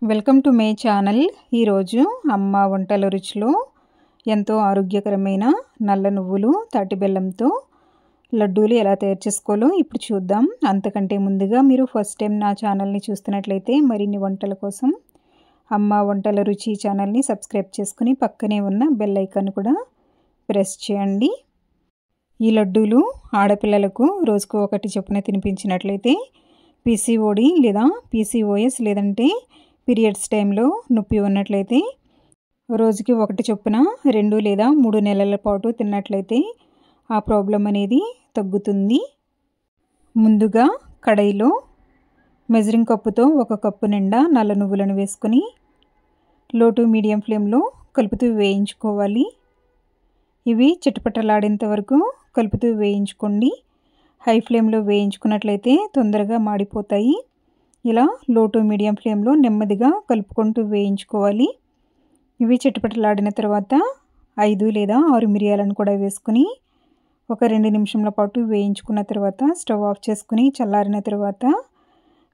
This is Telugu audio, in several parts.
Welcome to my channel. ఈరోజు అమ్మ వంటల రుచిలో ఎంతో ఆరోగ్యకరమైన నల్ల నువ్వులు తాటి బెల్లంతో లడ్డూలు ఎలా తయారు చేసుకోవాలో ఇప్పుడు చూద్దాం. అంతకంటే ముందుగా మీరు ఫస్ట్ టైం నా ఛానల్ని చూస్తున్నట్లయితే మరిన్ని వంటల కోసం అమ్మ వంటల రుచి ఛానల్ని సబ్స్క్రైబ్ చేసుకుని పక్కనే ఉన్న బెల్ ఐకాన్ కూడా ప్రెస్ చేయండి. ఈ లడ్డూలు ఆడపిల్లలకు రోజుకు ఒకటి చొప్పున తినిపించినట్లయితే పీసీఓడి లేదా పీసీఓఎస్ లేదంటే పీరియడ్స్ టైంలో నొప్పి ఉన్నట్లయితే రోజుకి ఒకటి చొప్పున 2 లేదా 3 నెలల పాటు తిన్నట్లయితే ఆ ప్రాబ్లం అనేది తగ్గుతుంది. ముందుగా కడాయిలో మెజరింగ్ కప్పుతో 1 కప్పు నిండా నల్ల నువ్వులను వేసుకొని లో టు మీడియం ఫ్లేమ్లో కలుపుతూ వేయించుకోవాలి. ఇవి చిటపటలాడేంత వరకు కలుపుతూ వేయించుకోండి. హై ఫ్లేమ్లో వేయించుకున్నట్లయితే తొందరగా మాడిపోతాయి. ఇలా లో టు మీడియం ఫ్లేమ్లో నెమ్మదిగా కలుపుకుంటూ వేయించుకోవాలి. ఇవి చిటపటలాడిన తర్వాత 5 లేదా 6 మిరియాలను కూడా వేసుకుని ఒక 2 నిమిషాల పాటు వేయించుకున్న తర్వాత స్టవ్ ఆఫ్ చేసుకుని చల్లారిన తర్వాత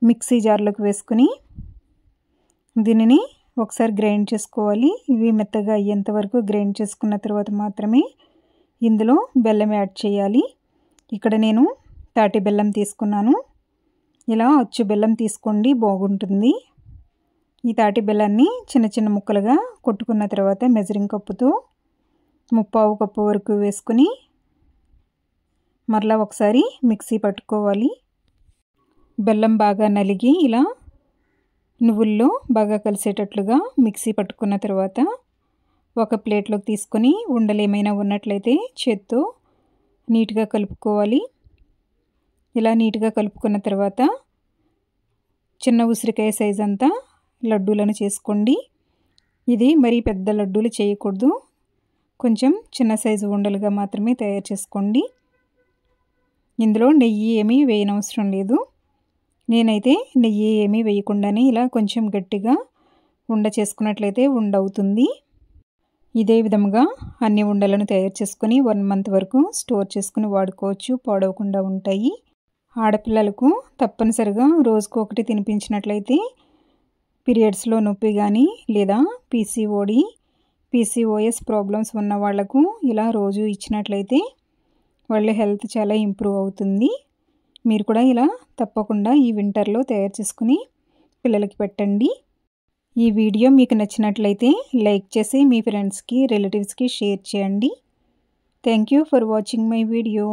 మిక్సీ జార్లోకి వేసుకుని దీనిని ఒకసారి గ్రైండ్ చేసుకోవాలి. ఇవి మెత్తగా అయ్యేంత వరకు గ్రైండ్ చేసుకున్న తర్వాత మాత్రమే ఇందులో బెల్లం యాడ్ చేయాలి. ఇక్కడ నేను తాటి బెల్లం తీసుకున్నాను. ఇలా అచ్చు బెల్లం తీసుకోండి, బాగుంటుంది. ఈ తాటి బెల్లాన్ని చిన్న చిన్న ముక్కలుగా కొట్టుకున్న తర్వాత మెజరింగ్ కప్పుతో 3/4 కప్పు వరకు వేసుకుని మరలా ఒకసారి మిక్సీ పట్టుకోవాలి. బెల్లం బాగా నలిగి ఇలా నువ్వుల్లో బాగా కలిసేటట్లుగా మిక్సీ పట్టుకున్న తర్వాత ఒక ప్లేట్లోకి తీసుకొని ఉండలు ఏమైనా ఉన్నట్లయితే చేత్తో నీట్గా కలుపుకోవాలి. ఇలా నీట్గా కలుపుకున్న తర్వాత చిన్న ఉసిరికాయ సైజ్ అంతా లడ్డూలను చేసుకోండి. ఇది మరీ పెద్ద లడ్డూలు చేయకూడదు, కొంచెం చిన్న సైజు ఉండలుగా మాత్రమే తయారు చేసుకోండి. ఇందులో నెయ్యి ఏమీ వేయనవసరం లేదు. నేనైతే నెయ్యి ఏమీ వేయకుండానే ఇలా కొంచెం గట్టిగా ఉండ చేసుకున్నట్లయితే ఉండ అవుతుంది. ఇదే విధంగా అన్ని ఉండలను తయారు చేసుకొని 1 మంత్ వరకు స్టోర్ చేసుకుని వాడుకోవచ్చు, పాడవకుండా ఉంటాయి. ఆడపిల్లలకు తప్పనిసరిగా రోజుకు ఒకటి తినిపించినట్లయితే పీరియడ్స్లో నొప్పి కానీ లేదా పీసీఓడి పీసీఓఎస్ ప్రాబ్లమ్స్ ఉన్న వాళ్లకు ఇలా రోజు ఇచ్చినట్లయితే వాళ్ళ హెల్త్ చాలా ఇంప్రూవ్ అవుతుంది. మీరు కూడా ఇలా తప్పకుండా ఈ వింటర్లో తయారు చేసుకుని పిల్లలకి పెట్టండి. ఈ వీడియో మీకు నచ్చినట్లయితే లైక్ చేసి మీ ఫ్రెండ్స్కి రిలేటివ్స్కి షేర్ చేయండి. Thank you for watching my video.